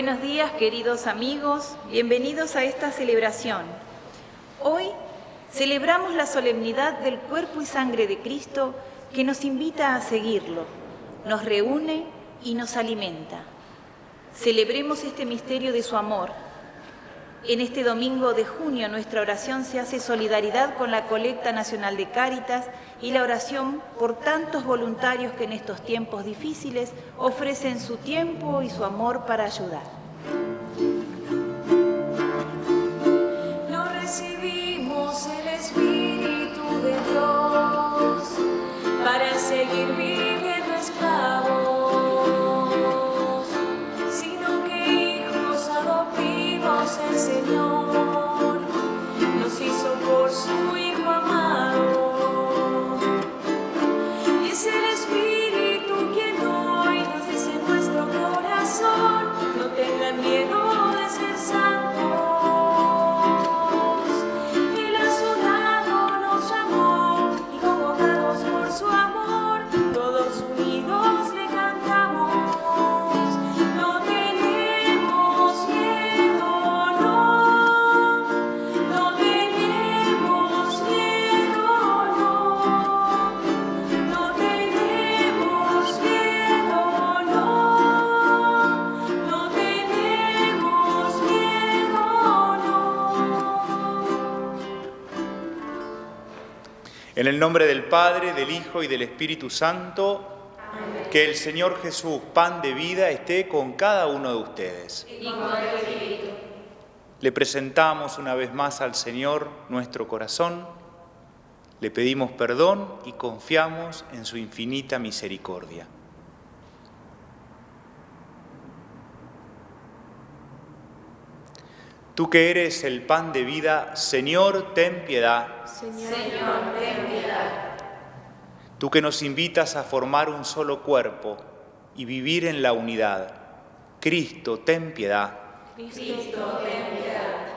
Buenos días, queridos amigos, bienvenidos a esta celebración. Hoy celebramos la solemnidad del cuerpo y sangre de Cristo que nos invita a seguirlo, nos reúne y nos alimenta. Celebremos este misterio de su amor. En este domingo de junio nuestra oración se hace solidaridad con la colecta nacional de Cáritas y la oración por tantos voluntarios que en estos tiempos difíciles ofrecen su tiempo y su amor para ayudar. No recibimos el Espíritu de Dios para seguir viviendo esclavos, sino que hijos adoptivos el Señor nos hizo por su Hijo amado. Y es el Espíritu quien hoy nos dice en nuestro corazón: no tengan miedo de ser santos. Él a su lado nos llamó y convocados por su amor, todos unidos le cantamos. No tenemos miedo, no tenemos miedo, no tenemos miedo, no tenemos miedo, En el nombre del Padre, del Hijo y del Espíritu Santo, amén. Que el Señor Jesús, pan de vida, esté con cada uno de ustedes. Y con el Espíritu. Le presentamos una vez más al Señor nuestro corazón, le pedimos perdón y confiamos en su infinita misericordia. Tú que eres el pan de vida, Señor, ten piedad. Señor, ten piedad. Tú que nos invitas a formar un solo cuerpo y vivir en la unidad, Cristo, ten piedad. Cristo, ten piedad.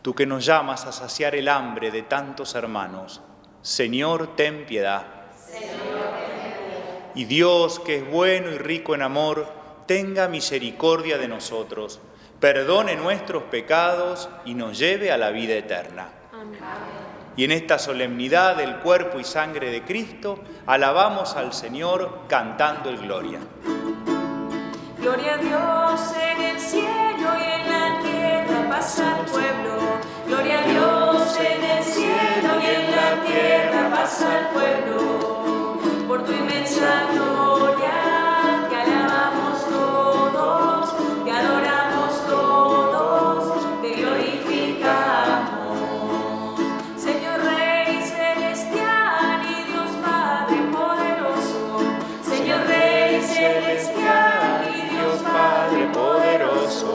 Tú que nos llamas a saciar el hambre de tantos hermanos, Señor, ten piedad. Señor, ten piedad. Y Dios, que es bueno y rico en amor, tenga misericordia de nosotros, perdone nuestros pecados y nos lleve a la vida eterna. Amén. Y en esta solemnidad del cuerpo y sangre de Cristo, alabamos al Señor cantando el Gloria. Gloria a Dios en el cielo y en la tierra, paz al pueblo. Gloria a Dios en el cielo y en la tierra, paz al pueblo. Por tu inmensa gloria te alabamos todos, te adoramos todos, te glorificamos. Señor Rey celestial y Dios Padre poderoso, Señor Rey celestial y Dios Padre poderoso,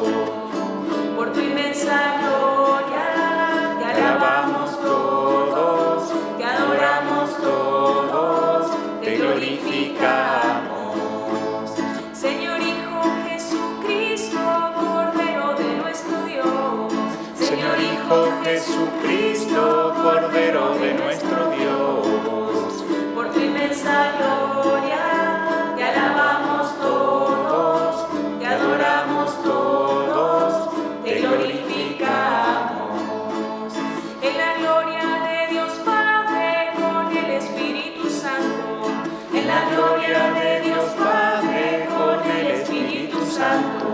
por tu inmensa gloria te alabamos todos, te adoramos todos, te glorificamos. Señor Hijo Jesucristo, Cordero de nuestro Dios, Señor Hijo Jesucristo, Cordero de nuestro Dios, por tu inmensa gloria te alabamos todos, te adoramos todos, te glorificamos. En la gloria de Dios Padre con el Espíritu Santo, en la gloria de Dios Padre con el Espíritu Santo,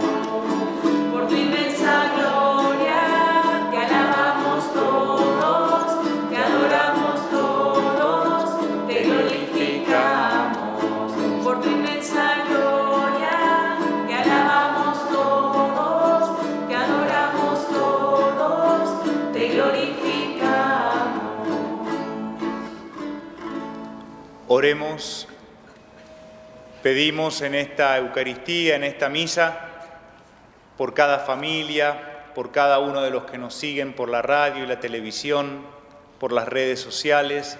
por tu inmensa gloria te alabamos todos, te adoramos todos, te glorificamos. Por tu inmensa gloria te alabamos todos, te adoramos todos, te glorificamos. Oremos. Pedimos en esta Eucaristía, en esta misa, por cada familia, por cada uno de los que nos siguen por la radio y la televisión, por las redes sociales.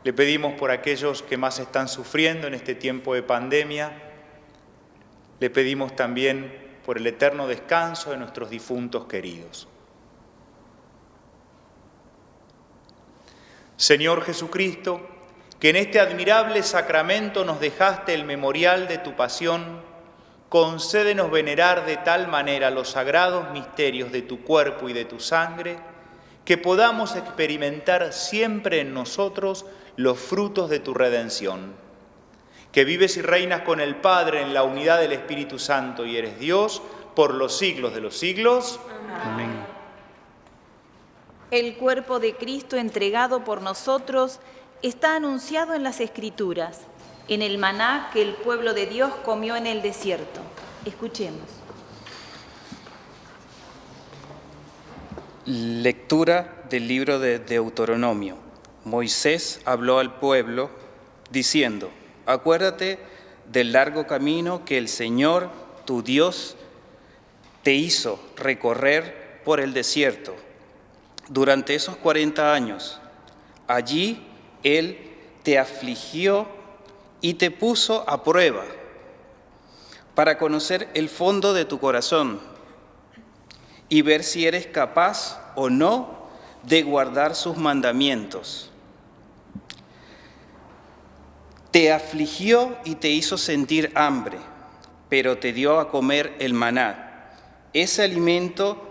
Le pedimos por aquellos que más están sufriendo en este tiempo de pandemia. Le pedimos también por el eterno descanso de nuestros difuntos queridos. Señor Jesucristo, que en este admirable sacramento nos dejaste el memorial de tu pasión, concédenos venerar de tal manera los sagrados misterios de tu cuerpo y de tu sangre, que podamos experimentar siempre en nosotros los frutos de tu redención. Que vives y reinas con el Padre en la unidad del Espíritu Santo y eres Dios por los siglos de los siglos. Amén. El cuerpo de Cristo entregado por nosotros está anunciado en las Escrituras, en el maná que el pueblo de Dios comió en el desierto. Escuchemos. Lectura del libro de Deuteronomio. Moisés habló al pueblo diciendo: acuérdate del largo camino que el Señor, tu Dios, te hizo recorrer por el desierto durante esos 40 años. Allí Él te afligió y te puso a prueba para conocer el fondo de tu corazón y ver si eres capaz o no de guardar sus mandamientos. Te afligió y te hizo sentir hambre, pero te dio a comer el maná, ese alimento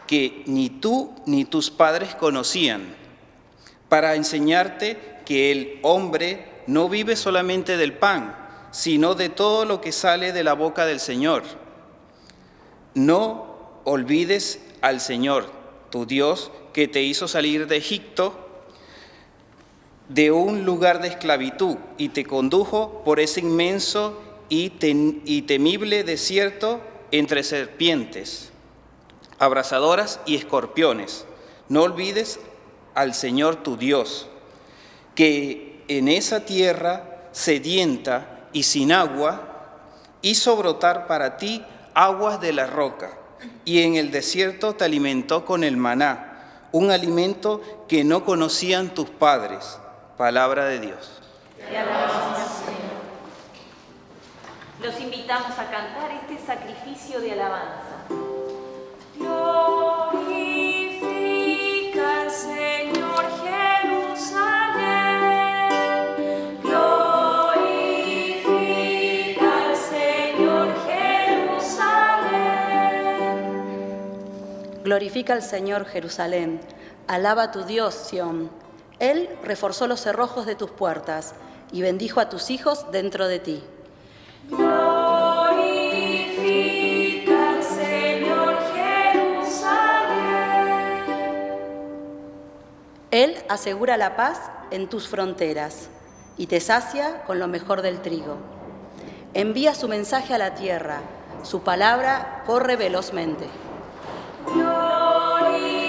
que ni tú ni tus padres conocían, para enseñarte que el hombre no vive solamente del pan, sino de todo lo que sale de la boca del Señor. No olvides al Señor, tu Dios, que te hizo salir de Egipto, de un lugar de esclavitud, y te condujo por ese inmenso y temible desierto entre serpientes, abrasadoras y escorpiones. No olvides al Señor tu Dios, que en esa tierra sedienta y sin agua hizo brotar para ti aguas de la roca, y en el desierto te alimentó con el maná, un alimento que no conocían tus padres. Palabra de Dios. Te alabamos, Señor. Los invitamos a cantar este sacrificio de alabanza. Glorifica al Señor Jerusalén. Glorifica al Señor Jerusalén. Glorifica al Señor Jerusalén. Alaba a tu Dios, Sión. Él reforzó los cerrojos de tus puertas y bendijo a tus hijos dentro de ti. Glorifica al Señor Jerusalén. Él asegura la paz en tus fronteras y te sacia con lo mejor del trigo. Envía su mensaje a la tierra, su palabra corre velozmente. Glorifica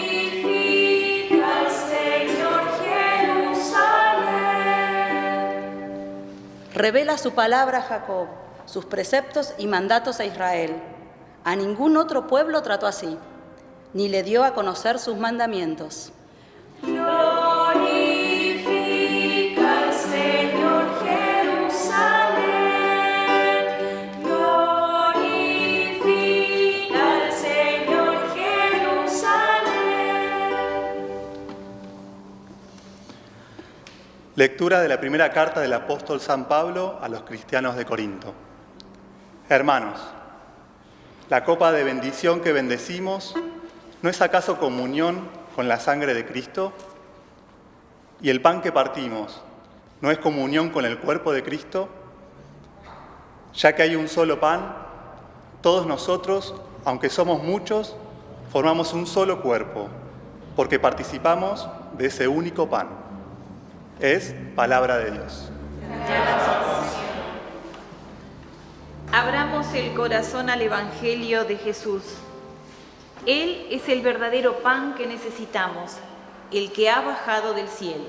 al Señor Jerusalén. Revela su palabra a Jacob, sus preceptos y mandatos a Israel. A ningún otro pueblo trató así, ni le dio a conocer sus mandamientos. Glorifica al Señor Jerusalén. Glorifica al Señor Jerusalén. Lectura de la primera carta del apóstol San Pablo a los cristianos de Corinto. Hermanos, la copa de bendición que bendecimos, ¿no es acaso comunión con la sangre de Cristo? ¿Y el pan que partimos, no es comunión con el cuerpo de Cristo? Ya que hay un solo pan, todos nosotros, aunque somos muchos, formamos un solo cuerpo, porque participamos de ese único pan. Es palabra de Dios. Abramos el corazón al Evangelio de Jesús. Él es el verdadero pan que necesitamos, el que ha bajado del cielo.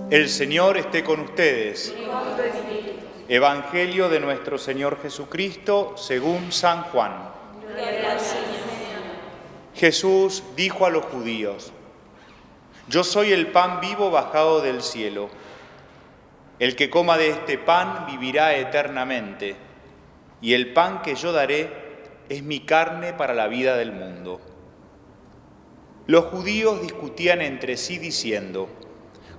El Señor esté con ustedes. Evangelio de nuestro Señor Jesucristo según San Juan. Jesús dijo a los judíos: Yo soy el pan vivo bajado del cielo. El que coma de este pan vivirá eternamente, y el pan que yo daré es mi carne para la vida del mundo. Los judíos discutían entre sí diciendo: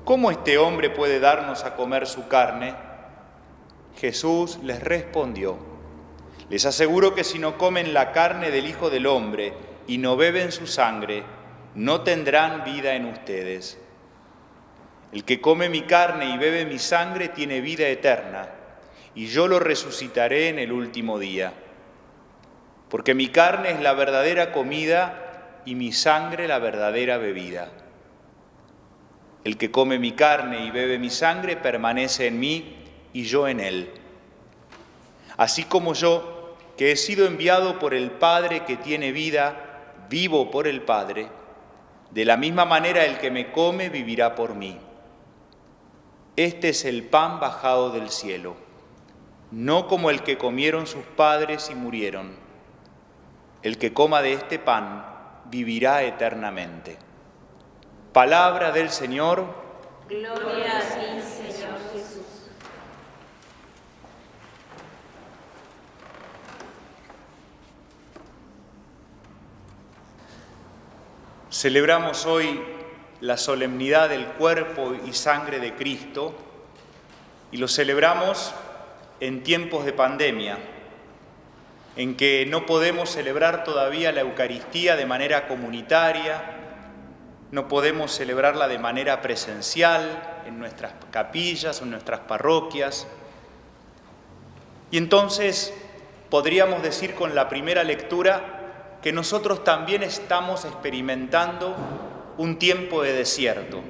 ¿cómo este hombre puede darnos a comer su carne? Jesús les respondió: les aseguro que si no comen la carne del Hijo del Hombre y no beben su sangre, no tendrán vida en ustedes. El que come mi carne y bebe mi sangre tiene vida eterna, y yo lo resucitaré en el último día. Porque mi carne es la verdadera comida y mi sangre la verdadera bebida. El que come mi carne y bebe mi sangre permanece en mí y yo en él. Así como yo, que he sido enviado por el Padre que tiene vida, vivo por el Padre, de la misma manera el que me come vivirá por mí. Este es el pan bajado del cielo, no como el que comieron sus padres y murieron. El que coma de este pan vivirá eternamente. Palabra del Señor. Gloria a ti, Señor Jesús. Celebramos hoy la solemnidad del cuerpo y sangre de Cristo y lo celebramos en tiempos de pandemia, en que no podemos celebrar todavía la Eucaristía de manera comunitaria, no podemos celebrarla de manera presencial en nuestras capillas o en nuestras parroquias. Y entonces podríamos decir con la primera lectura que nosotros también estamos experimentando un tiempo de desierto.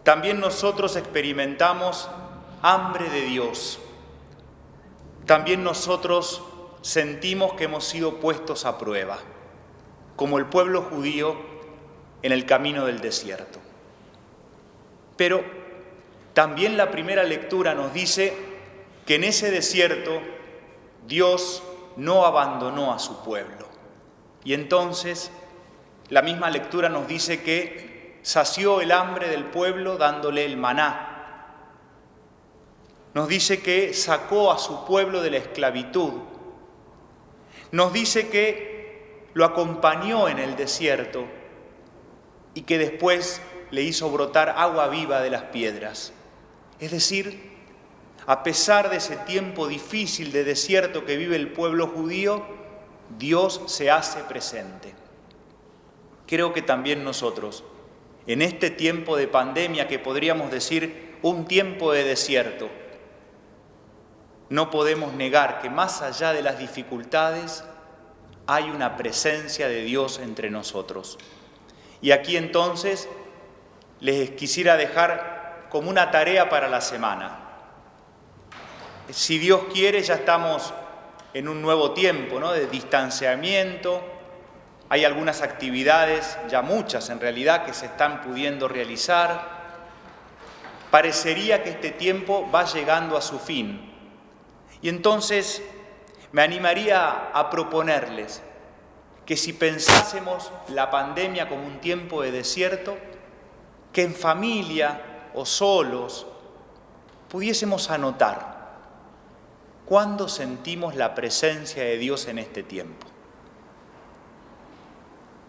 También nosotros experimentamos hambre de Dios. También nosotros sentimos que hemos sido puestos a prueba, como el pueblo judío en el camino del desierto. Pero también la primera lectura nos dice que en ese desierto Dios no abandonó a su pueblo. Y entonces la misma lectura nos dice que sació el hambre del pueblo dándole el maná. Nos dice que sacó a su pueblo de la esclavitud. Nos dice que lo acompañó en el desierto y que después le hizo brotar agua viva de las piedras. Es decir, a pesar de ese tiempo difícil de desierto que vive el pueblo judío, Dios se hace presente. Creo que también nosotros, en este tiempo de pandemia que podríamos decir un tiempo de desierto, no podemos negar que más allá de las dificultades hay una presencia de Dios entre nosotros. Y aquí entonces les quisiera dejar como una tarea para la semana. Si Dios quiere, ya estamos en un nuevo tiempo, ¿no?, de distanciamiento. Hay algunas actividades, ya muchas en realidad, que se están pudiendo realizar. Parecería que este tiempo va llegando a su fin. Y entonces me animaría a proponerles que si pensásemos la pandemia como un tiempo de desierto, que en familia o solos pudiésemos anotar ¿cuándo sentimos la presencia de Dios en este tiempo?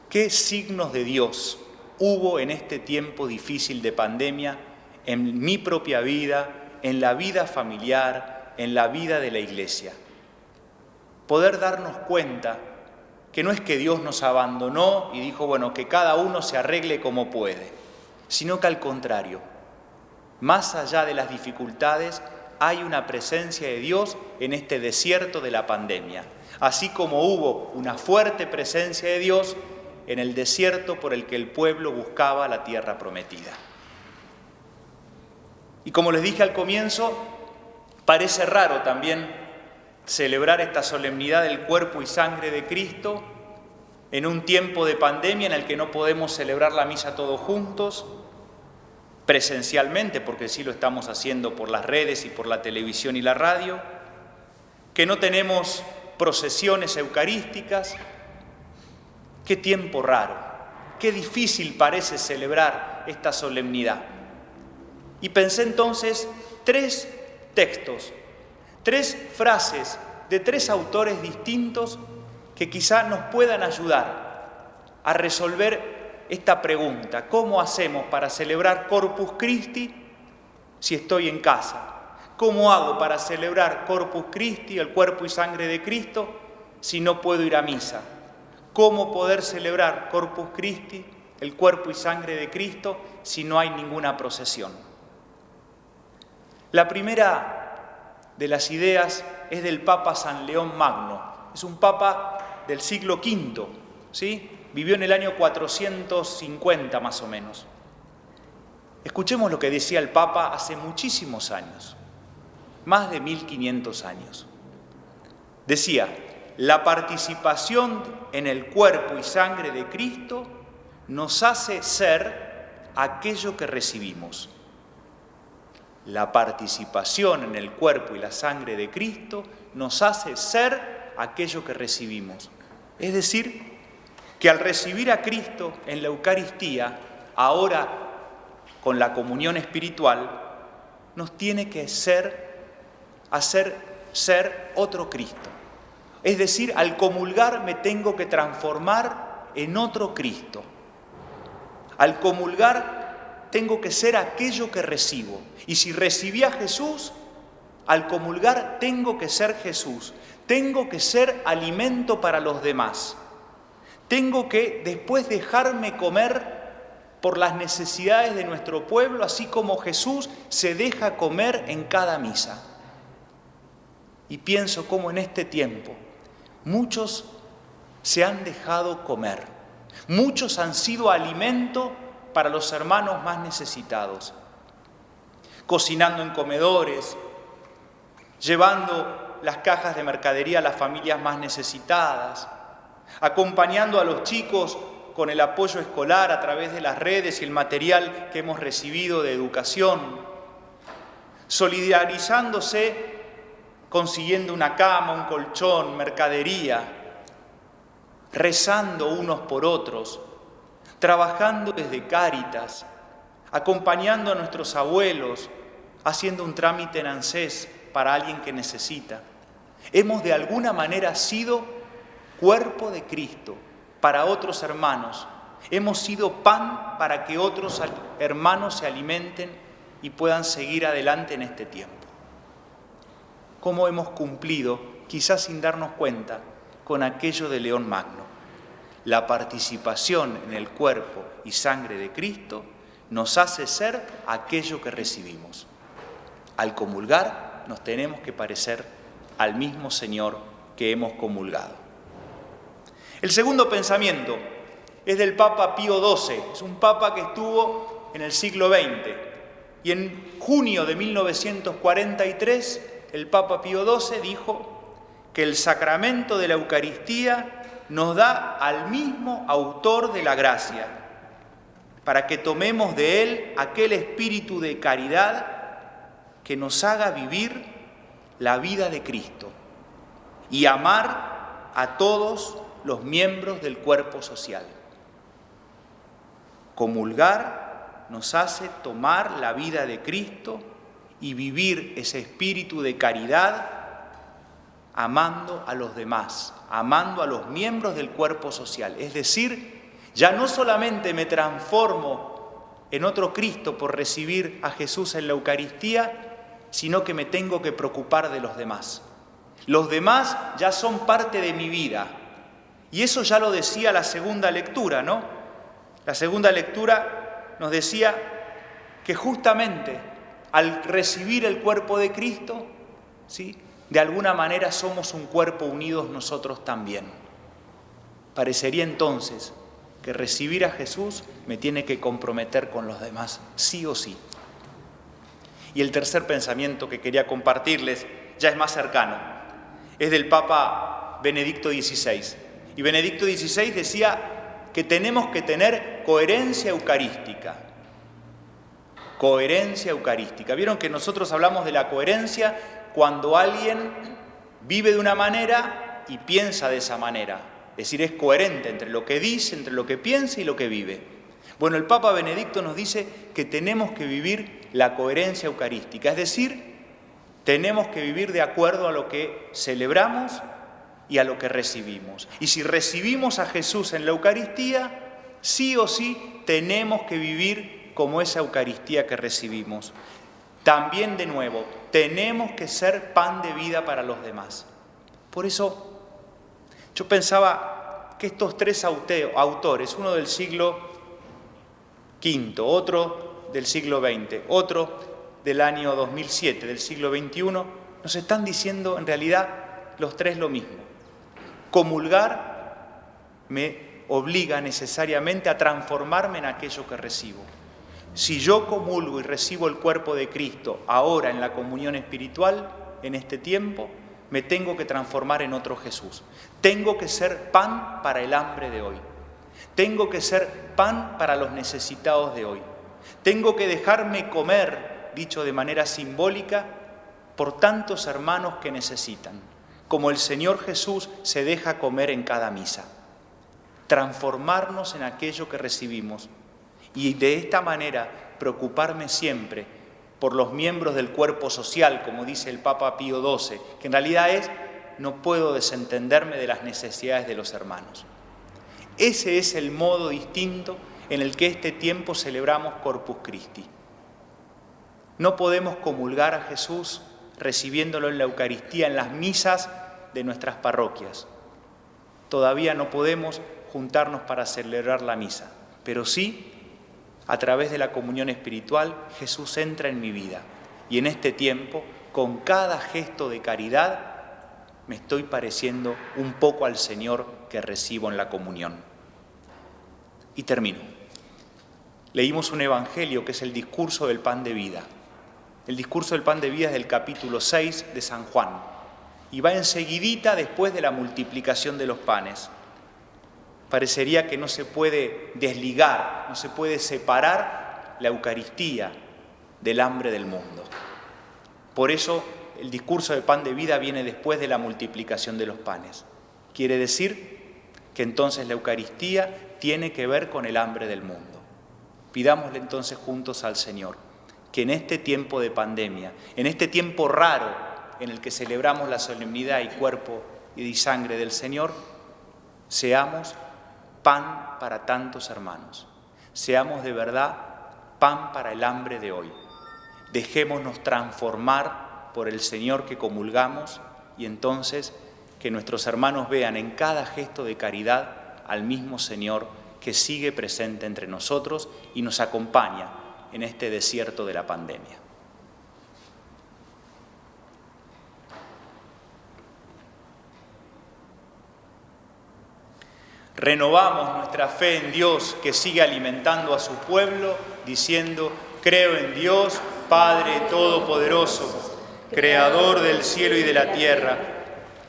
¿Qué signos de Dios hubo en este tiempo difícil de pandemia en mi propia vida, en la vida familiar, en la vida de la Iglesia? Poder darnos cuenta que no es que Dios nos abandonó y dijo, bueno, que cada uno se arregle como puede, sino que al contrario, más allá de las dificultades, hay una presencia de Dios en este desierto de la pandemia, así como hubo una fuerte presencia de Dios en el desierto por el que el pueblo buscaba la tierra prometida. Y como les dije al comienzo, parece raro también celebrar esta solemnidad del cuerpo y sangre de Cristo en un tiempo de pandemia en el que no podemos celebrar la misa todos juntos, presencialmente, porque sí lo estamos haciendo por las redes y por la televisión y la radio, que no tenemos procesiones eucarísticas. Qué tiempo raro, qué difícil parece celebrar esta solemnidad. Y pensé entonces 3 textos, 3 frases de 3 autores distintos que quizá nos puedan ayudar a resolver esta pregunta: ¿cómo hacemos para celebrar Corpus Christi si estoy en casa? ¿Cómo hago para celebrar Corpus Christi, el cuerpo y sangre de Cristo, si no puedo ir a misa? ¿Cómo poder celebrar Corpus Christi, el cuerpo y sangre de Cristo, si no hay ninguna procesión? La primera de las ideas es del Papa San León Magno. Es un papa del siglo V, ¿sí? Vivió en el año 450 más o menos. Escuchemos lo que decía el Papa hace muchísimos años, más de 1500 años. Decía: la participación en el cuerpo y sangre de Cristo nos hace ser aquello que recibimos. La participación en el cuerpo y la sangre de Cristo nos hace ser aquello que recibimos. Es decir, que al recibir a Cristo en la Eucaristía, ahora con la comunión espiritual, nos tiene que hacer ser otro Cristo. Es decir, al comulgar me tengo que transformar en otro Cristo. Al comulgar tengo que ser aquello que recibo. Y si recibí a Jesús, al comulgar tengo que ser Jesús. Tengo que ser alimento para los demás. Tengo que después dejarme comer por las necesidades de nuestro pueblo, así como Jesús se deja comer en cada misa. Y pienso cómo en este tiempo muchos se han dejado comer. Muchos han sido alimento para los hermanos más necesitados. Cocinando en comedores, llevando las cajas de mercadería a las familias más necesitadas, acompañando a los chicos con el apoyo escolar a través de las redes y el material que hemos recibido de educación, solidarizándose, consiguiendo una cama, un colchón, mercadería, rezando unos por otros, trabajando desde Cáritas, acompañando a nuestros abuelos, haciendo un trámite en ANSES para alguien que necesita. Hemos de alguna manera sido cuerpo de Cristo para otros hermanos. Hemos sido pan para que otros hermanos se alimenten y puedan seguir adelante en este tiempo. ¿Cómo hemos cumplido, quizás sin darnos cuenta, con aquello de León Magno? La participación en el cuerpo y sangre de Cristo nos hace ser aquello que recibimos. Al comulgar nos tenemos que parecer al mismo Señor que hemos comulgado. El segundo pensamiento es del Papa Pío XII. Es un papa que estuvo en el siglo XX. Y en junio de 1943, el Papa Pío XII dijo que el sacramento de la Eucaristía nos da al mismo autor de la gracia, para que tomemos de él aquel espíritu de caridad que nos haga vivir la vida de Cristo y amar a todos los miembros del cuerpo social. Comulgar nos hace tomar la vida de Cristo y vivir ese espíritu de caridad amando a los demás, amando a los miembros del cuerpo social. Es decir, ya no solamente me transformo en otro Cristo por recibir a Jesús en la Eucaristía, sino que me tengo que preocupar de los demás. Los demás ya son parte de mi vida. Y eso ya lo decía la segunda lectura, ¿no? La segunda lectura nos decía que justamente al recibir el cuerpo de Cristo, ¿sí?, de alguna manera somos un cuerpo unidos nosotros también. Parecería entonces que recibir a Jesús me tiene que comprometer con los demás, sí o sí. Y el tercer pensamiento que quería compartirles ya es más cercano. Es del Papa Benedicto XVI. Y Benedicto XVI decía que tenemos que tener coherencia eucarística. Coherencia eucarística. Vieron que nosotros hablamos de la coherencia cuando alguien vive de una manera y piensa de esa manera. Es decir, es coherente entre lo que dice, entre lo que piensa y lo que vive. Bueno, el Papa Benedicto nos dice que tenemos que vivir la coherencia eucarística, es decir, tenemos que vivir de acuerdo a lo que celebramos y a lo que recibimos. Y si recibimos a Jesús en la Eucaristía, sí o sí tenemos que vivir como esa Eucaristía que recibimos. También, de nuevo, tenemos que ser pan de vida para los demás. Por eso, yo pensaba que estos tres autores, uno del siglo V, otro del siglo XX, otro del año 2007, del siglo XXI, nos están diciendo en realidad los tres lo mismo. Comulgar me obliga necesariamente a transformarme en aquello que recibo. Si yo comulgo y recibo el cuerpo de Cristo ahora en la comunión espiritual, en este tiempo, me tengo que transformar en otro Jesús. Tengo que ser pan para el hambre de hoy. Tengo que ser pan para los necesitados de hoy. Tengo que dejarme comer, dicho de manera simbólica, por tantos hermanos que necesitan, como el Señor Jesús se deja comer en cada misa. Transformarnos en aquello que recibimos y de esta manera preocuparme siempre por los miembros del cuerpo social, como dice el Papa Pío XII, que en realidad es: no puedo desentenderme de las necesidades de los hermanos. Ese es el modo distinto en el que este tiempo celebramos Corpus Christi. No podemos comulgar a Jesús recibiéndolo en la Eucaristía, en las misas de nuestras parroquias. Todavía no podemos juntarnos para celebrar la misa, pero sí, a través de la comunión espiritual, Jesús entra en mi vida. Y en este tiempo, con cada gesto de caridad, me estoy pareciendo un poco al Señor que recibo en la comunión. Y termino. Leímos un evangelio que es el discurso del pan de vida. El discurso del pan de vida es del capítulo 6 de San Juan y va enseguidita después de la multiplicación de los panes. Parecería que no se puede desligar, no se puede separar la Eucaristía del hambre del mundo. Por eso el discurso del pan de vida viene después de la multiplicación de los panes. Quiere decir que entonces la Eucaristía tiene que ver con el hambre del mundo. Pidámosle entonces juntos al Señor que en este tiempo de pandemia, en este tiempo raro en el que celebramos la solemnidad y cuerpo y sangre del Señor, seamos pan para tantos hermanos. Seamos de verdad pan para el hambre de hoy. Dejémonos transformar por el Señor que comulgamos y entonces que nuestros hermanos vean en cada gesto de caridad al mismo Señor que sigue presente entre nosotros y nos acompaña en este desierto de la pandemia. Renovamos nuestra fe en Dios que sigue alimentando a su pueblo, diciendo: creo en Dios, Padre Todopoderoso, Creador del cielo y de la tierra.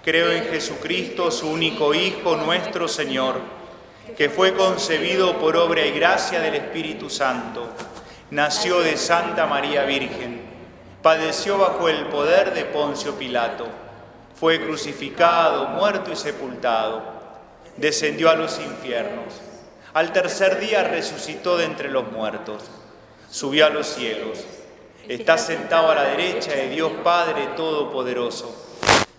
Creo en Jesucristo, su único Hijo, nuestro Señor, que fue concebido por obra y gracia del Espíritu Santo. Nació de Santa María Virgen, padeció bajo el poder de Poncio Pilato, fue crucificado, muerto y sepultado, descendió a los infiernos, al tercer día resucitó de entre los muertos, subió a los cielos, está sentado a la derecha de Dios Padre Todopoderoso,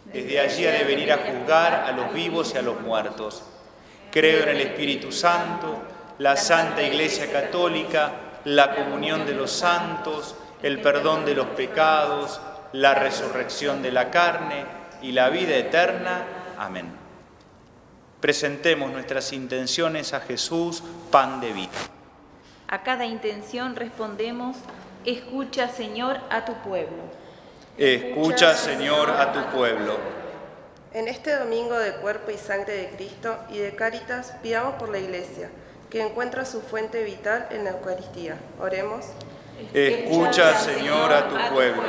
desde allí ha de venir a juzgar a los vivos y a los muertos. Creo en el Espíritu Santo, la Santa Iglesia Católica, la comunión de los santos, el perdón de los pecados, la resurrección de la carne y la vida eterna. Amén. Presentemos nuestras intenciones a Jesús, pan de vida. A cada intención respondemos: escucha, Señor, a tu pueblo. Escucha, Señor, a tu pueblo. En este domingo de cuerpo y sangre de Cristo y de Cáritas, pidamos por la Iglesia, que encuentra su fuente vital en la Eucaristía. Oremos. Escucha, Señor, a tu pueblo.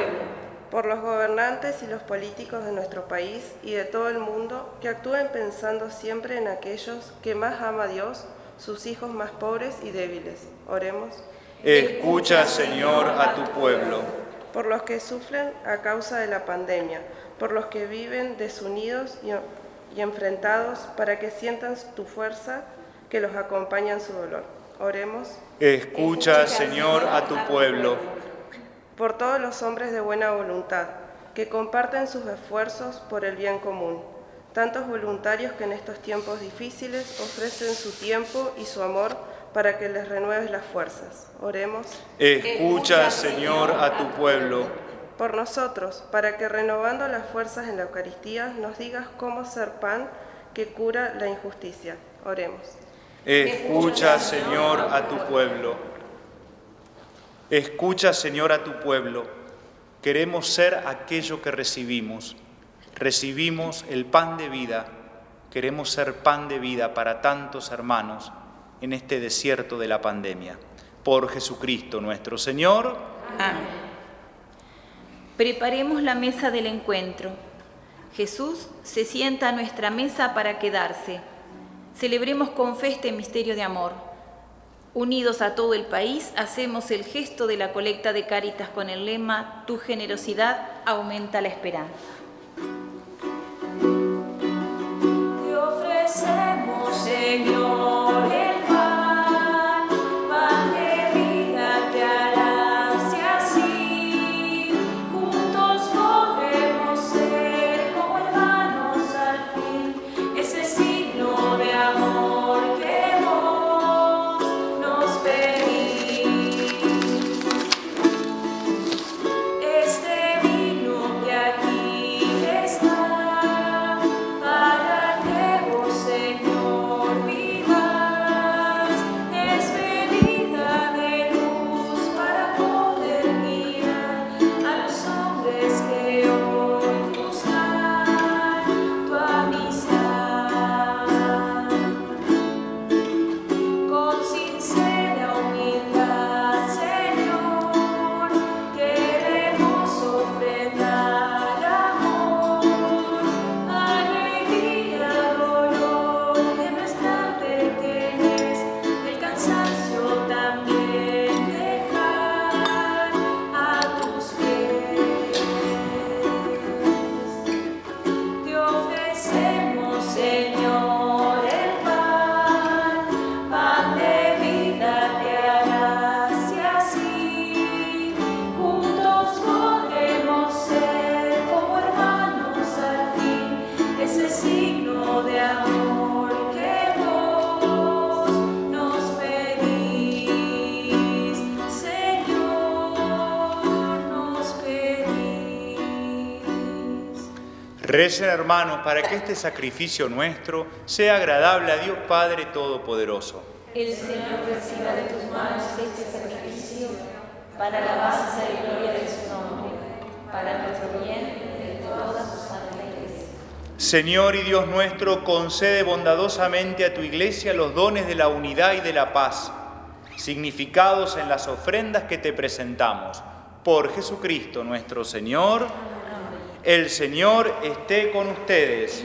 Por los gobernantes y los políticos de nuestro país y de todo el mundo, que actúen pensando siempre en aquellos que más ama a Dios, sus hijos más pobres y débiles. Oremos. Escucha, Señor, a tu pueblo. Por los que sufren a causa de la pandemia, por los que viven desunidos y enfrentados, para que sientan tu fuerza que los acompaña en su dolor. Oremos. Escucha, Señor, a tu pueblo. Por todos los hombres de buena voluntad, que comparten sus esfuerzos por el bien común. Tantos voluntarios que en estos tiempos difíciles ofrecen su tiempo y su amor para que les renueves las fuerzas. Oremos. Escucha, Señor, a tu pueblo. Por nosotros, para que renovando las fuerzas en la Eucaristía nos digas cómo ser pan que cura la injusticia. Oremos. Escucha, Señor, a tu pueblo. Escucha, Señor, a tu pueblo. Queremos ser aquello que recibimos. Recibimos el pan de vida. Queremos ser pan de vida para tantos hermanos en este desierto de la pandemia. Por Jesucristo nuestro Señor. Amén. Preparemos la mesa del encuentro. Jesús se sienta a nuestra mesa para quedarse. Celebremos con fe este misterio de amor. Unidos a todo el país, hacemos el gesto de la colecta de Cáritas con el lema Tu generosidad aumenta la esperanza. Te ofrecemos, Señor, el pan, pan de vida que harás y así juntos podremos ser como hermanos al fin, ese signo de amor que vos nos pedís. Este vino que aquí está, para que vos, Señor, vivas, es medida de luz para poder guiar a los hombres que hoy buscan tu amistad. Con sincera humildad, Señor, queremos ofrendar amor, alegría, dolor de nuestra pequeñez, el cansancio también dejar a tus pies. Te ofrecemos, Señor, el pan, pan de vida que harás y así juntos podremos ser como hermanos al fin, ese signo de amor que vos nos pedís, Señor, nos pedís. Recen, hermanos, para que este sacrificio nuestro sea agradable a Dios Padre Todopoderoso. El Señor reciba de tus manos este sacrificio para alabanza y gloria de su nombre, para nuestro bien y de toda su santa Iglesia. Señor y Dios nuestro, concede bondadosamente a tu Iglesia los dones de la unidad y de la paz, significados en las ofrendas que te presentamos. Por Jesucristo nuestro Señor. El Señor esté con ustedes.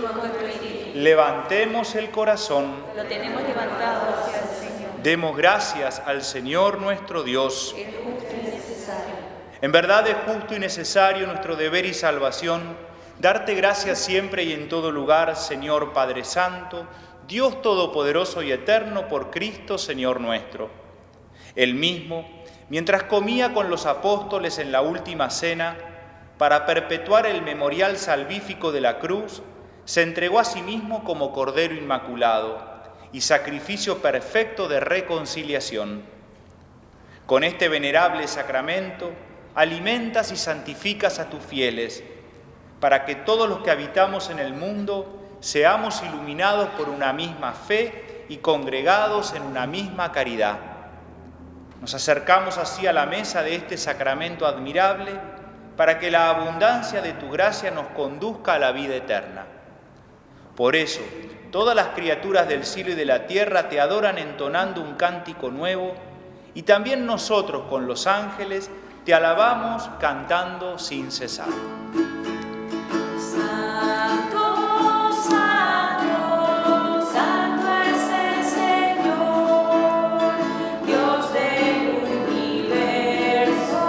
Levantemos el corazón. Lo tenemos levantado hacia el Señor. Demos gracias al Señor nuestro Dios. Es justo y necesario. En verdad es justo y necesario nuestro deber y salvación, darte gracias siempre y en todo lugar, Señor Padre Santo, Dios Todopoderoso y Eterno, por Cristo, Señor nuestro. Él mismo, mientras comía con los apóstoles en la última cena, para perpetuar el memorial salvífico de la cruz, se entregó a sí mismo como Cordero Inmaculado y sacrificio perfecto de reconciliación. Con este venerable sacramento, alimentas y santificas a tus fieles, para que todos los que habitamos en el mundo seamos iluminados por una misma fe y congregados en una misma caridad. Nos acercamos así a la mesa de este sacramento admirable, para que la abundancia de tu gracia nos conduzca a la vida eterna. Por eso, todas las criaturas del cielo y de la tierra te adoran entonando un cántico nuevo, y también nosotros con los ángeles te alabamos cantando sin cesar. Santo, santo, santo es el Señor, Dios del universo.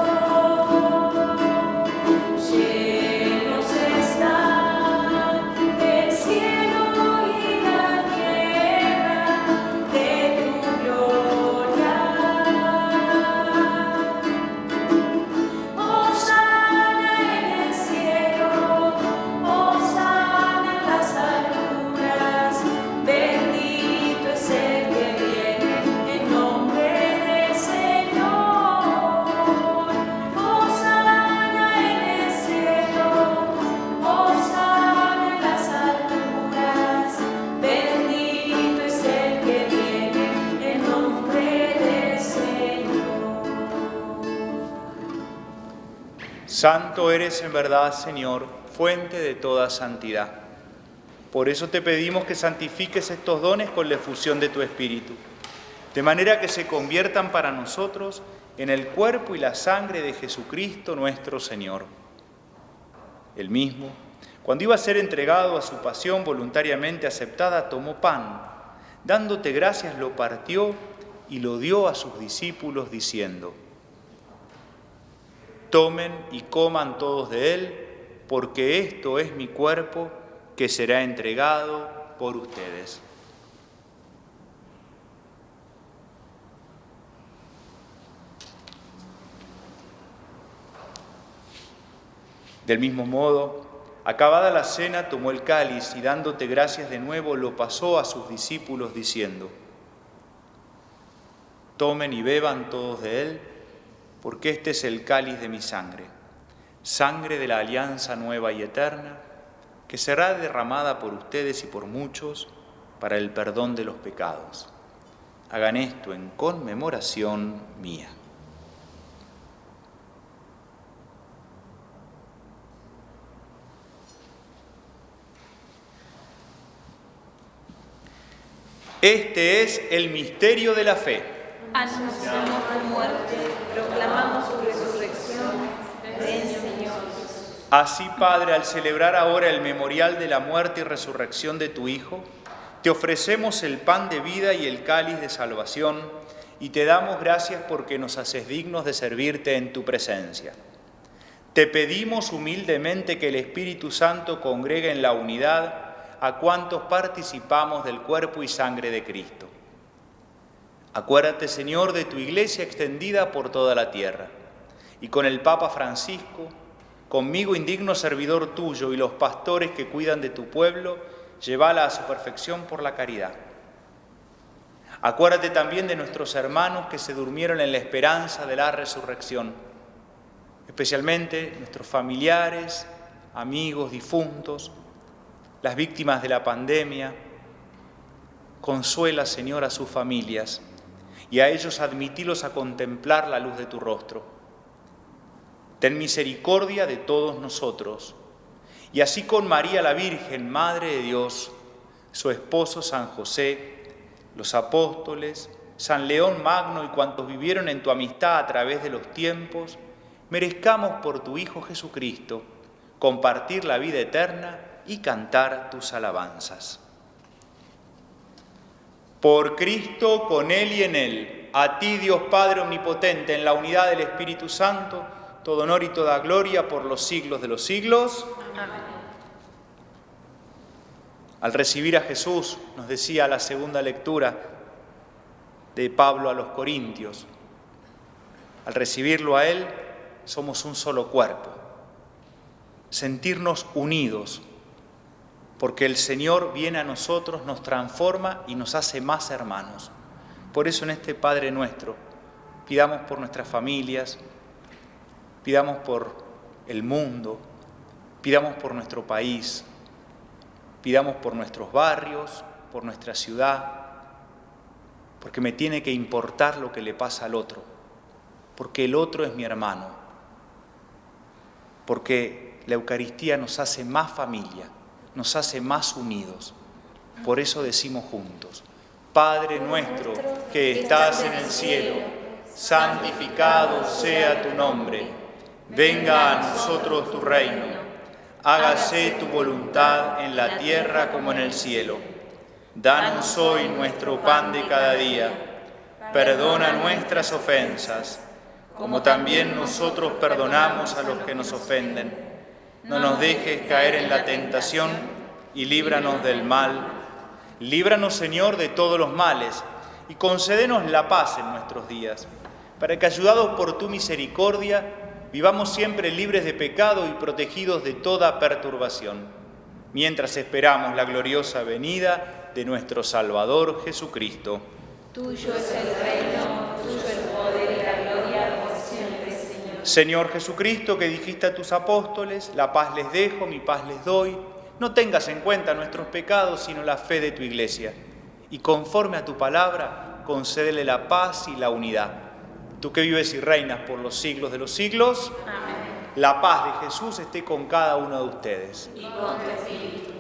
Llenos están el cielo y la tierra de tu gloria. Santo eres en verdad, Señor, fuente de toda santidad. Por eso te pedimos que santifiques estos dones con la efusión de tu Espíritu, de manera que se conviertan para nosotros en el cuerpo y la sangre de Jesucristo nuestro Señor. Él mismo, cuando iba a ser entregado a su pasión voluntariamente aceptada, tomó pan, dándote gracias, lo partió y lo dio a sus discípulos, diciendo: tomen y coman todos de él, porque esto es mi cuerpo que será entregado por ustedes. Del mismo modo, acabada la cena, tomó el cáliz y dándote gracias de nuevo, lo pasó a sus discípulos diciendo: tomen y beban todos de él, porque este es el cáliz de mi sangre, sangre de la alianza nueva y eterna, que será derramada por ustedes y por muchos para el perdón de los pecados. Hagan esto en conmemoración mía. Este es el misterio de la fe. Anunciamos tu muerte, proclamamos tu resurrección. Ven, Señor. Así, Padre, al celebrar ahora el memorial de la muerte y resurrección de tu Hijo, te ofrecemos el pan de vida y el cáliz de salvación, y te damos gracias porque nos haces dignos de servirte en tu presencia. Te pedimos humildemente que el Espíritu Santo congregue en la unidad a cuantos participamos del cuerpo y sangre de Cristo. Acuérdate, Señor, de tu Iglesia extendida por toda la tierra, y con el Papa Francisco, conmigo indigno servidor tuyo, y los pastores que cuidan de tu pueblo, llévala a su perfección por la caridad. Acuérdate también de nuestros hermanos que se durmieron en la esperanza de la resurrección, especialmente nuestros familiares, amigos, difuntos, las víctimas de la pandemia. Consuela, Señor, a sus familias y a ellos admítilos a contemplar la luz de tu rostro. Ten misericordia de todos nosotros, y así con María la Virgen, Madre de Dios, su esposo San José, los apóstoles, San León Magno y cuantos vivieron en tu amistad a través de los tiempos, merezcamos por tu Hijo Jesucristo compartir la vida eterna y cantar tus alabanzas. Por Cristo, con Él y en Él, a ti, Dios Padre Omnipotente, en la unidad del Espíritu Santo, todo honor y toda gloria por los siglos de los siglos. Amén. Al recibir a Jesús, nos decía la segunda lectura de Pablo a los Corintios, al recibirlo a Él, somos un solo cuerpo. Sentirnos unidos, porque el Señor viene a nosotros, nos transforma y nos hace más hermanos. Por eso en este Padre Nuestro, pidamos por nuestras familias, pidamos por el mundo, pidamos por nuestro país, pidamos por nuestros barrios, por nuestra ciudad, porque me tiene que importar lo que le pasa al otro, porque el otro es mi hermano, porque la Eucaristía nos hace más familia, nos hace más unidos. Por eso decimos juntos: Padre nuestro que estás en el cielo, santificado sea tu nombre. Venga a nosotros tu reino. Hágase tu voluntad en la tierra como en el cielo. Danos hoy nuestro pan de cada día. Perdona nuestras ofensas, como también nosotros perdonamos a los que nos ofenden. No nos dejes caer en la tentación y líbranos del mal. Líbranos, Señor, de todos los males y concédenos la paz en nuestros días, para que, ayudados por tu misericordia, vivamos siempre libres de pecado y protegidos de toda perturbación, mientras esperamos la gloriosa venida de nuestro Salvador Jesucristo. Tuyo es el reino, tuyo el poder y la gloria por siempre, Señor. Señor Jesucristo, que dijiste a tus apóstoles: la paz les dejo, mi paz les doy, no tengas en cuenta nuestros pecados, sino la fe de tu Iglesia. Y conforme a tu palabra, concédele la paz y la unidad. Tú que vives y reinas por los siglos de los siglos, Amén. La paz de Jesús esté con cada uno de ustedes. Y con tu espíritu.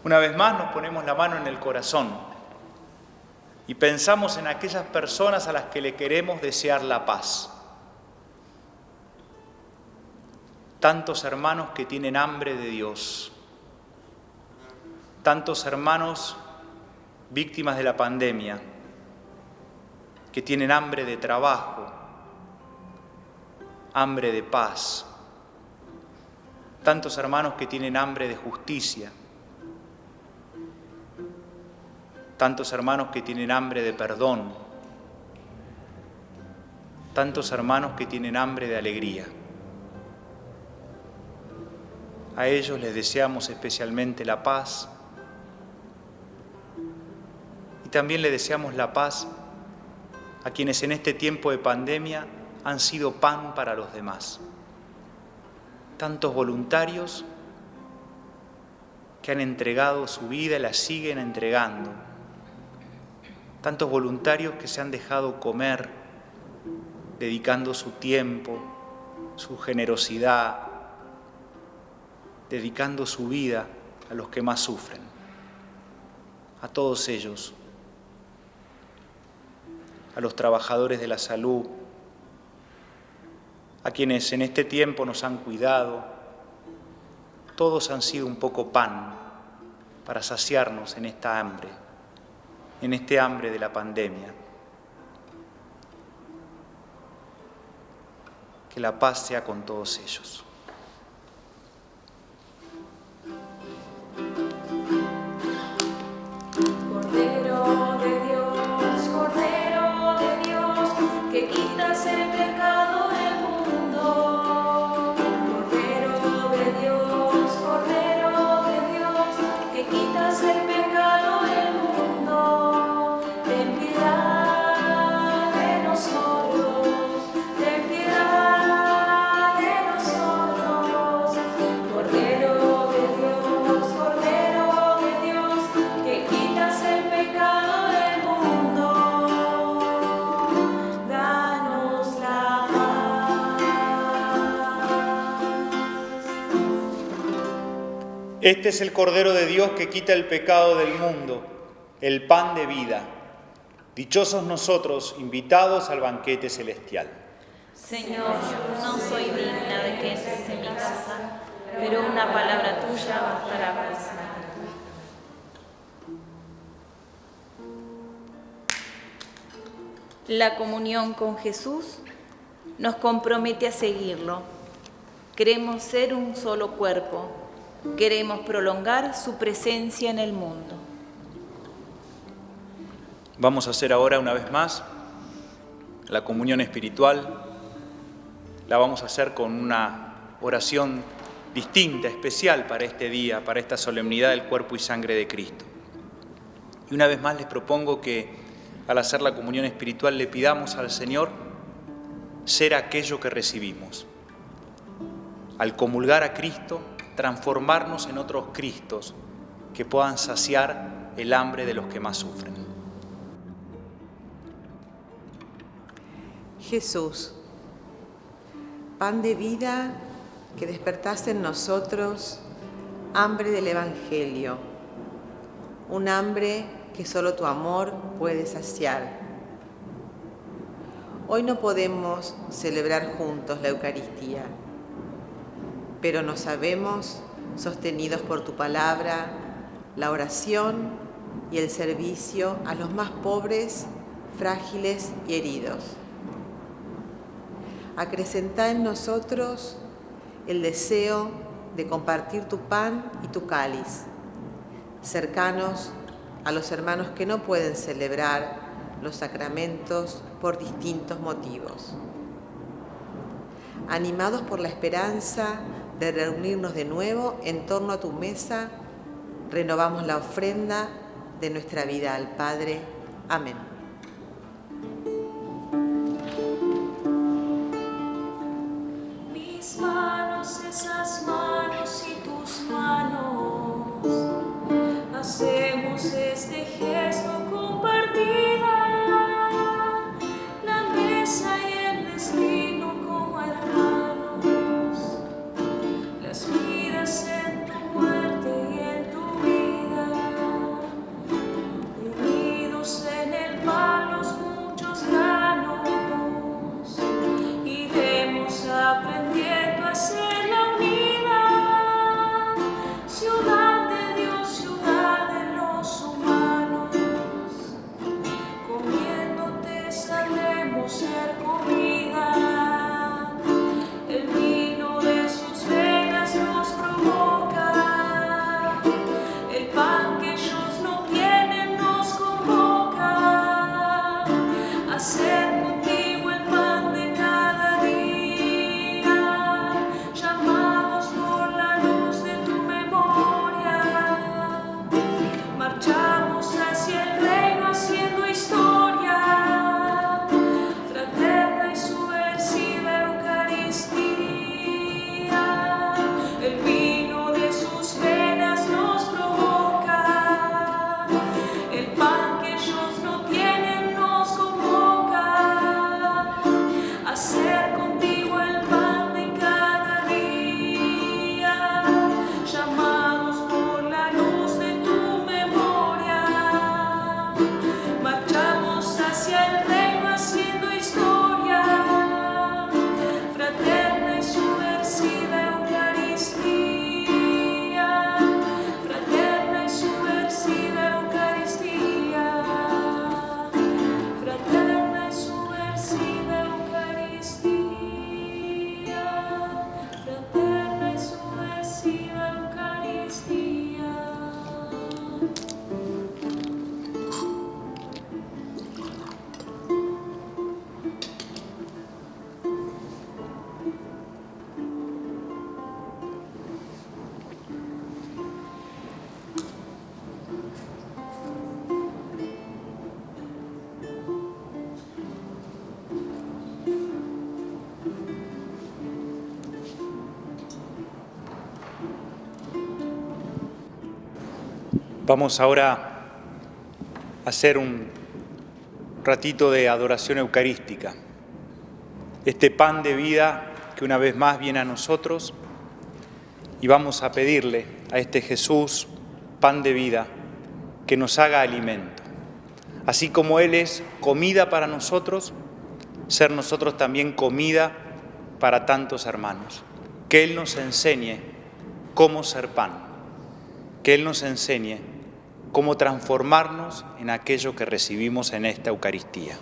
Una vez más nos ponemos la mano en el corazón y pensamos en aquellas personas a las que le queremos desear la paz. Tantos hermanos que tienen hambre de Dios. Tantos hermanos víctimas de la pandemia que tienen hambre de trabajo, hambre de paz. Tantos hermanos que tienen hambre de justicia. Tantos hermanos que tienen hambre de perdón. Tantos hermanos que tienen hambre de alegría. A ellos les deseamos especialmente la paz y también le deseamos la paz a quienes en este tiempo de pandemia han sido pan para los demás. Tantos voluntarios que han entregado su vida y la siguen entregando. Tantos voluntarios que se han dejado comer, dedicando su tiempo, su generosidad, dedicando su vida a los que más sufren. A todos ellos, a los trabajadores de la salud, a quienes en este tiempo nos han cuidado, todos han sido un poco pan para saciarnos en esta hambre, en este hambre de la pandemia. Que la paz sea con todos ellos. Cordero de Dios, que quitas el pecado del mundo. Cordero de Dios, que quitas el pecado del mundo. Ten piedad de nosotros, ten piedad de nosotros. Cordero de Dios, que quitas el pecado del mundo. Danos la paz. Este es el Cordero de Dios que quita el pecado del mundo, el pan de vida. Dichosos nosotros, invitados al banquete celestial. Señor, no soy digna de que entres en mi casa, pero una palabra tuya bastará para sanar. La comunión con Jesús nos compromete a seguirlo. Queremos ser un solo cuerpo. Queremos prolongar su presencia en el mundo. Vamos a hacer ahora una vez más la comunión espiritual. La vamos a hacer con una oración distinta, especial para este día, para esta solemnidad del cuerpo y sangre de Cristo. Y una vez más les propongo que al hacer la comunión espiritual le pidamos al Señor ser aquello que recibimos. Al comulgar a Cristo, transformarnos en otros Cristos que puedan saciar el hambre de los que más sufren. Jesús, pan de vida que despertaste en nosotros hambre del Evangelio, un hambre que solo tu amor puede saciar. Hoy no podemos celebrar juntos la Eucaristía, pero nos sabemos sostenidos por tu palabra, la oración y el servicio a los más pobres, frágiles y heridos. Acrecentá en nosotros el deseo de compartir tu pan y tu cáliz, cercanos a los hermanos que no pueden celebrar los sacramentos por distintos motivos. Animados por la esperanza de reunirnos de nuevo en torno a tu mesa, renovamos la ofrenda de nuestra vida al Padre. Amén. Mis manos, esas manos y tus manos, hacemos este gesto compartida, la mesa y el destino como hermanos. Eucaristía. Vamos ahora a hacer un ratito de adoración eucarística. Este pan de vida que una vez más viene a nosotros, y vamos a pedirle a este Jesús, pan de vida, que nos haga alimento. Así como Él es comida para nosotros, ser nosotros también comida para tantos hermanos. Que Él nos enseñe cómo ser pan, que Él nos enseñe cómo transformarnos en aquello que recibimos en esta Eucaristía.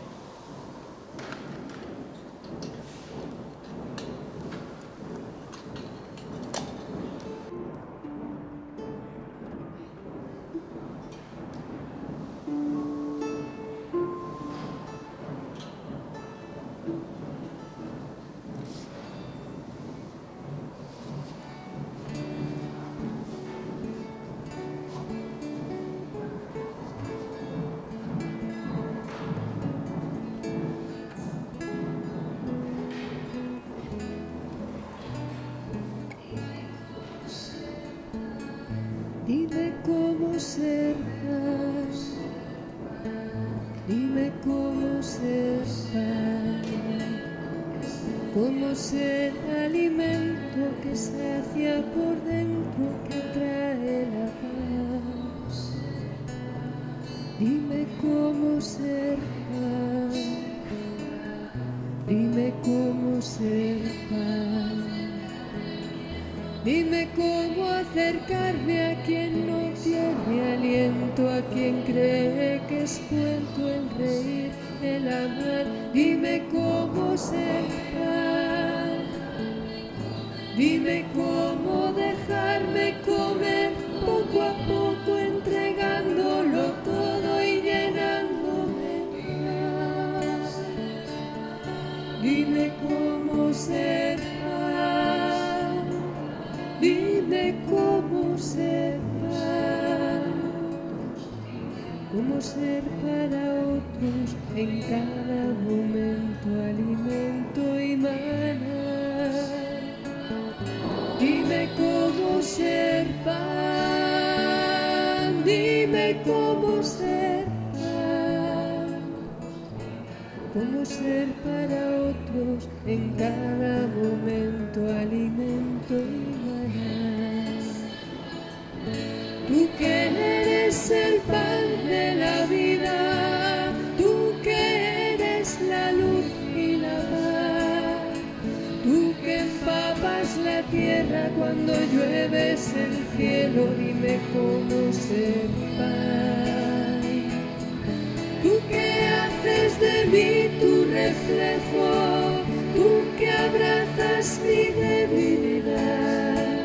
Dime cómo ser paz, dime cómo ser pan, cómo ser alimento que sacia por dentro, que trae la paz. Dime cómo ser pan, dime cómo ser pan. Dime cómo acercarme a quien no tiene aliento, a quien cree que es cuento el reír, el amar. Dime cómo ser pan, dime cómo dejarme comer poco a poco, entregándolo todo y llenándome más. Dime cómo ser pan, dime cómo ser pan, cómo ser para otros en cada momento alimento y maná. Dime cómo ser pan, dime cómo ser pan, cómo ser para otros en cada momento alimento y tú que eres el pan de la vida, tú que eres la luz y la paz, tú que empapas la tierra cuando llueves el cielo, dime cómo ser pan. Tú que haces de mí tu reflejo, tú que abrazas mi debilidad,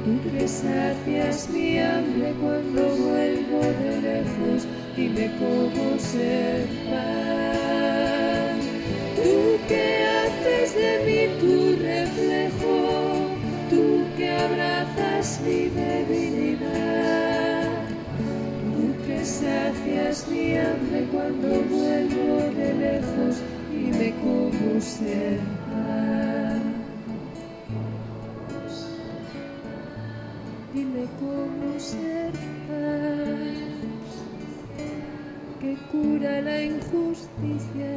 tú que sacias mi hambre cuando vuelvo de lejos, dime cómo ser pan. Tú que haces de mí tu reflejo, tú que abrazas mi debilidad, tú que sacias mi hambre cuando vuelvo de lejos, dime cómo ser pan. Dime cómo ser paz, que cura la injusticia.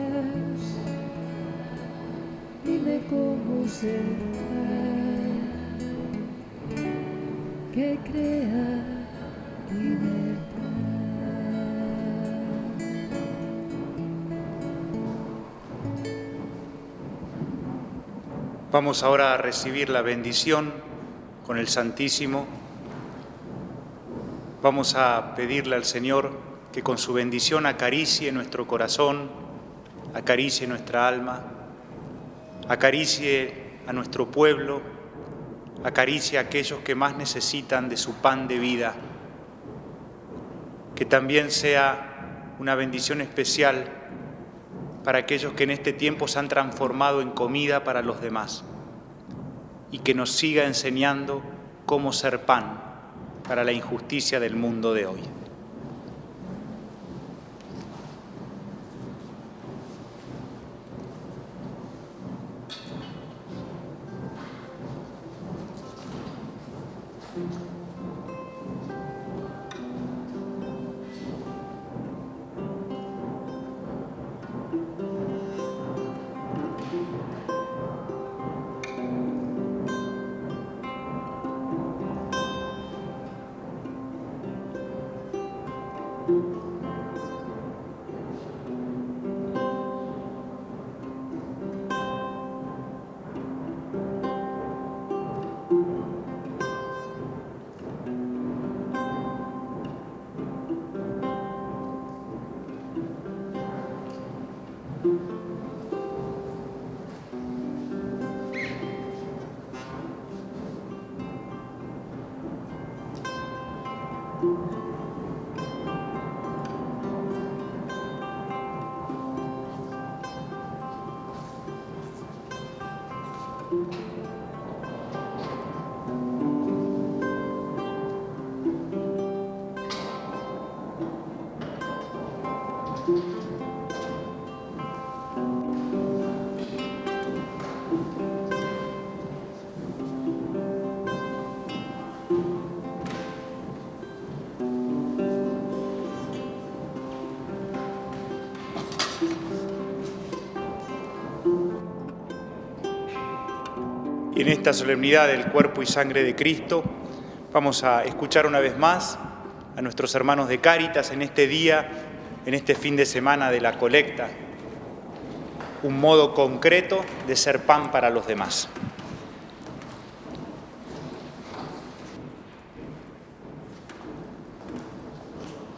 Dime cómo ser paz, que crea libertad. Vamos ahora a recibir la bendición con el Santísimo. Vamos a pedirle al Señor que con su bendición acaricie nuestro corazón, acaricie nuestra alma, acaricie a nuestro pueblo acaricie a aquellos que más necesitan de su pan de vida. Que también sea una bendición especial para aquellos que en este tiempo se han transformado en comida para los demás, y que nos siga enseñando cómo ser pan para la injusticia del mundo de hoy. Y en esta solemnidad del cuerpo y sangre de Cristo, vamos a escuchar una vez más a nuestros hermanos de Cáritas en este día, en este fin de semana de la colecta, un modo concreto de ser pan para los demás.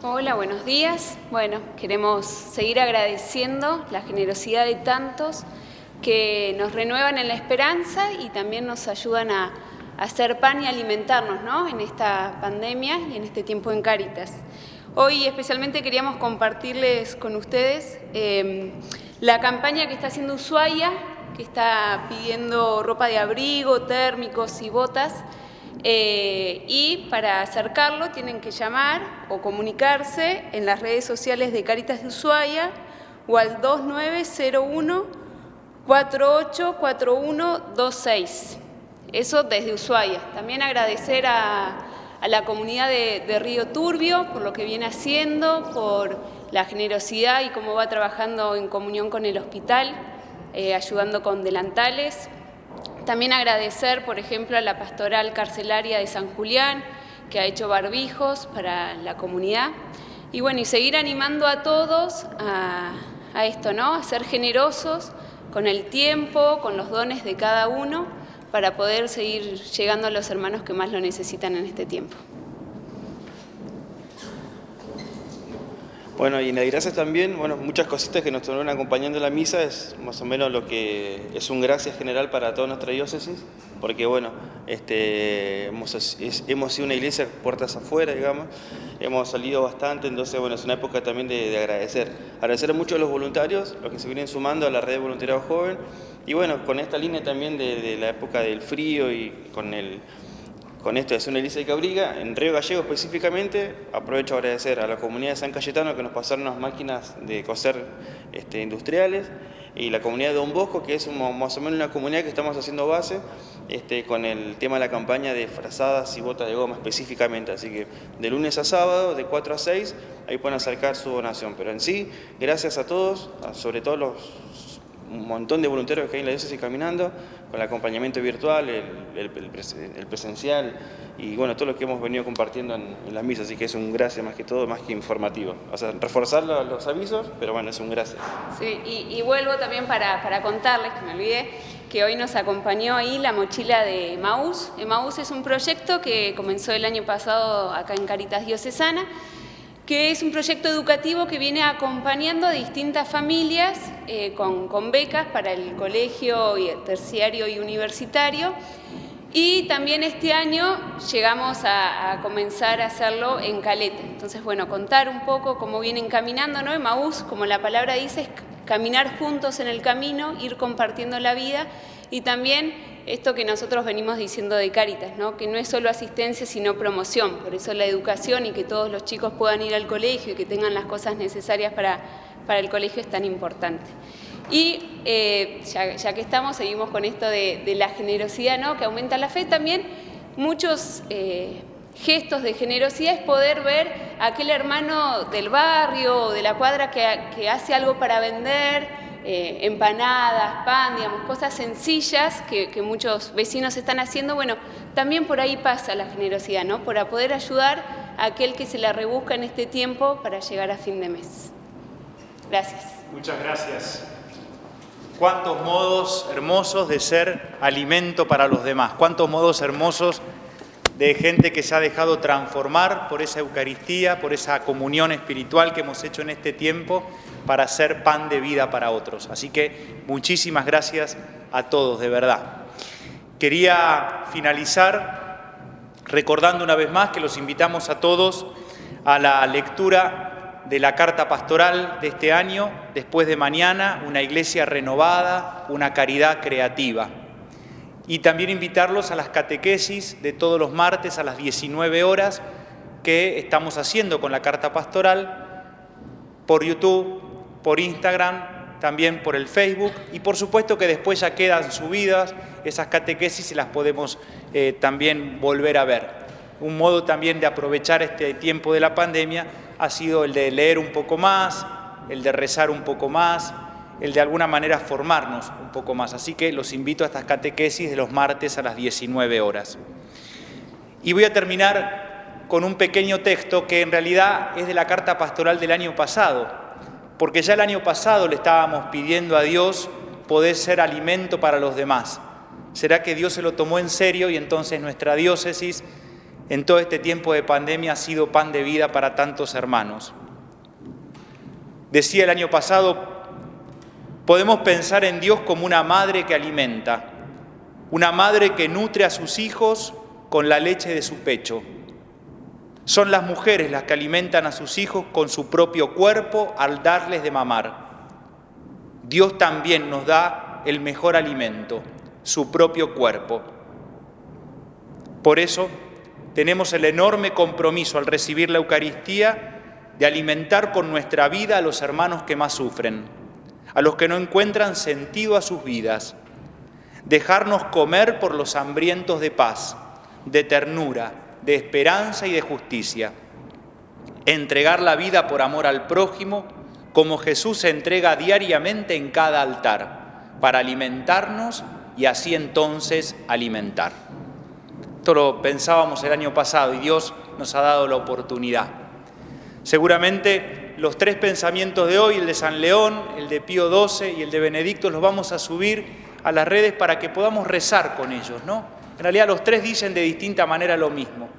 Hola, buenos días. Bueno, queremos seguir agradeciendo la generosidad de tantos que nos renuevan en la esperanza y también nos ayudan a hacer pan y alimentarnos, ¿no?, en esta pandemia y en este tiempo en Cáritas. Hoy especialmente queríamos compartirles con ustedes la campaña que está haciendo Ushuaia, que está pidiendo ropa de abrigo, térmicos y botas, y para acercarlo tienen que llamar o comunicarse en las redes sociales de Cáritas de Ushuaia o al 2901-484126. Eso desde Ushuaia. También agradecer a la comunidad de Río Turbio por lo que viene haciendo, por la generosidad y cómo va trabajando en comunión con el hospital, ayudando con delantales. También agradecer, por ejemplo, a la pastoral carcelaria de San Julián, que ha hecho barbijos para la comunidad. Y bueno, y seguir animando a todos a esto, ¿no?, a ser generosos con el tiempo, con los dones de cada uno, para poder seguir llegando a los hermanos que más lo necesitan en este tiempo. Bueno, y en la gracias también, bueno, muchas cositas que nos estuvieron acompañando en la misa, es más o menos lo que es un gracias general para toda nuestra diócesis, porque bueno, hemos sido una iglesia puertas afuera, digamos, hemos salido bastante, entonces bueno, es una época también de agradecer. Agradecer mucho a los voluntarios, los que se vienen sumando a la red de voluntariado joven, y bueno, con esta línea también de la época del frío y con esto de ser una iglesia que abriga, en Río Gallego específicamente, aprovecho a agradecer a la comunidad de San Cayetano que nos pasaron unas máquinas de coser industriales, y la comunidad de Don Bosco, que es más o menos una comunidad que estamos haciendo base con el tema de la campaña de frazadas y botas de goma específicamente. Así que de lunes a sábado, de 4 a 6, ahí pueden acercar su donación. Pero en sí, gracias a todos, sobre todo un montón de voluntarios que hay en la diócesis caminando, con el acompañamiento virtual, el presencial y bueno, todo lo que hemos venido compartiendo en las misas, así que es un gracias más que todo, más que informativo. O sea, reforzar los avisos, pero bueno, es un gracias. Sí, y vuelvo también para contarles, que me olvidé, que hoy nos acompañó ahí la mochila de Emaús. Emaús es un proyecto que comenzó el año pasado acá en Cáritas Diocesana, que es un proyecto educativo que viene acompañando a distintas familias con becas para el colegio terciario y universitario, Y también este año llegamos a comenzar a hacerlo en Caleta. Entonces, bueno, contar un poco cómo vienen caminando, ¿no? Emaús, como la palabra dice, es caminar juntos en el camino, ir compartiendo la vida, y también esto que nosotros venimos diciendo de Cáritas, ¿no? Que no es solo asistencia, sino promoción. Por eso la educación y que todos los chicos puedan ir al colegio y que tengan las cosas necesarias para el colegio es tan importante. Y ya que estamos, seguimos con esto de la generosidad, ¿no? Que aumenta la fe. También muchos gestos de generosidad es poder ver a aquel hermano del barrio o de la cuadra que hace algo para vender, empanadas, pan, digamos, cosas sencillas que muchos vecinos están haciendo. Bueno, también por ahí pasa la generosidad, ¿no? Para poder ayudar a aquel que se la rebusca en este tiempo para llegar a fin de mes. Gracias. Muchas gracias. Cuántos modos hermosos de ser alimento para los demás, cuántos modos hermosos de gente que se ha dejado transformar por esa Eucaristía, por esa comunión espiritual que hemos hecho en este tiempo para ser pan de vida para otros. Así que muchísimas gracias a todos, de verdad. Quería finalizar recordando una vez más que los invitamos a todos a la lectura de la carta pastoral de este año, después de mañana, una iglesia renovada, una caridad creativa. Y también invitarlos a las catequesis de todos los martes a las 19 horas que estamos haciendo con la carta pastoral por YouTube, por Instagram, también por el Facebook, y por supuesto que después ya quedan subidas esas catequesis y las podemos también volver a ver. Un modo también de aprovechar este tiempo de la pandemia ha sido el de leer un poco más, el de rezar un poco más, el de alguna manera formarnos un poco más. Así que los invito a estas catequesis de los martes a las 19 horas. Y voy a terminar con un pequeño texto que en realidad es de la carta pastoral del año pasado, porque ya el año pasado le estábamos pidiendo a Dios poder ser alimento para los demás. ¿Será que Dios se lo tomó en serio y entonces nuestra diócesis en todo este tiempo de pandemia ha sido pan de vida para tantos hermanos? Decía el año pasado, podemos pensar en Dios como una madre que alimenta, una madre que nutre a sus hijos con la leche de su pecho. Son las mujeres las que alimentan a sus hijos con su propio cuerpo al darles de mamar. Dios también nos da el mejor alimento, su propio cuerpo. Por eso, tenemos el enorme compromiso al recibir la Eucaristía de alimentar con nuestra vida a los hermanos que más sufren, a los que no encuentran sentido a sus vidas, dejarnos comer por los hambrientos de paz, de ternura, de esperanza y de justicia, entregar la vida por amor al prójimo como Jesús se entrega diariamente en cada altar, para alimentarnos y así entonces alimentar. Esto lo pensábamos el año pasado y Dios nos ha dado la oportunidad. Seguramente los tres pensamientos de hoy, el de San León, el de Pío XII y el de Benedicto, los vamos a subir a las redes para que podamos rezar con ellos, ¿no? En realidad los tres dicen de distinta manera lo mismo,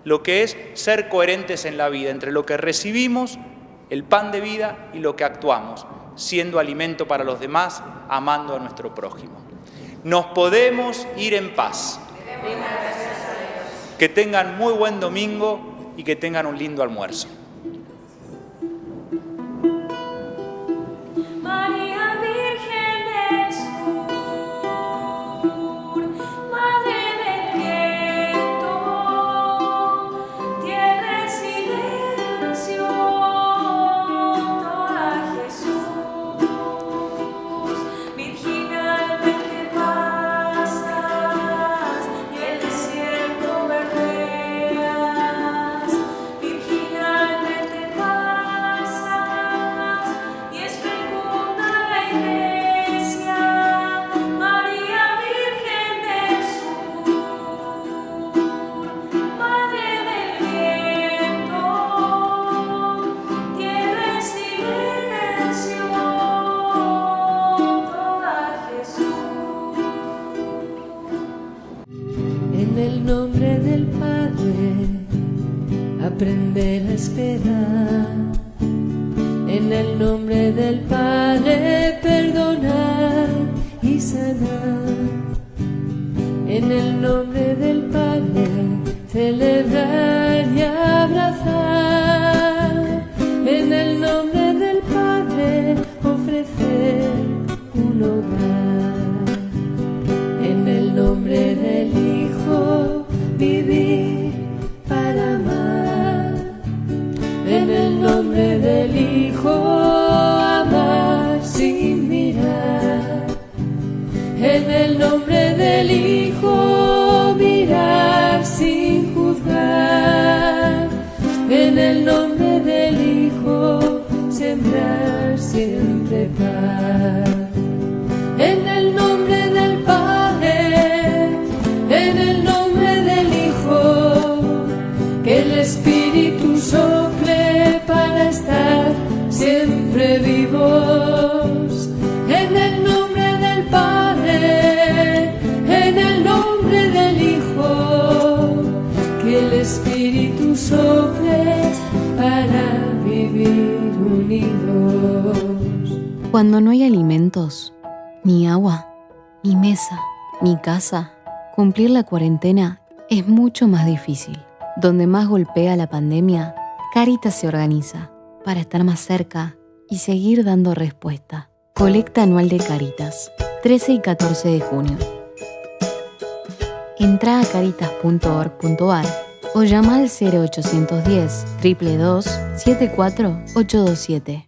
lo que es ser coherentes en la vida, entre lo que recibimos, el pan de vida, y lo que actuamos, siendo alimento para los demás, amando a nuestro prójimo. Nos podemos ir en paz. Que tengan muy buen domingo y que tengan un lindo almuerzo. María Virgen del Sur, Madre del Viento, tierra en silencio, toda Jesús, virginalmente pasas y el desierto verdeas, virginalmente pasas y es fecunda la Iglesia, María Virgen del Sur, Madre del Viento, tierra en silencio, toda Jesús. En el nombre del Padre, aprender a esperar. En el nombre del Padre, perdonar y sanar. En el nombre del Padre, celebrar y abrazar. En el nombre del Padre, ofrecer un hogar. En el nombre del Hijo, vivir para amar. En el nombre del Hijo, amar sin mirar. En el nombre del Hijo, mirar sin juzgar. En el nombre del Hijo, sembrar siempre paz. En el nombre del Padre, en el nombre del Hijo, que el Espíritu sople para estar siempre vivos. En el nombre del Padre, en el nombre del Hijo, que el Espíritu sople para vivir unidos. Cuando no hay alimentos, ni agua, ni mesa, ni casa, cumplir la cuarentena es mucho más difícil. Donde más golpea la pandemia, Cáritas se organiza para estar más cerca y seguir dando respuesta. Colecta anual de Cáritas, 13 y 14 de junio. Entra a caritas.org.ar o llama al 0810 222 74827.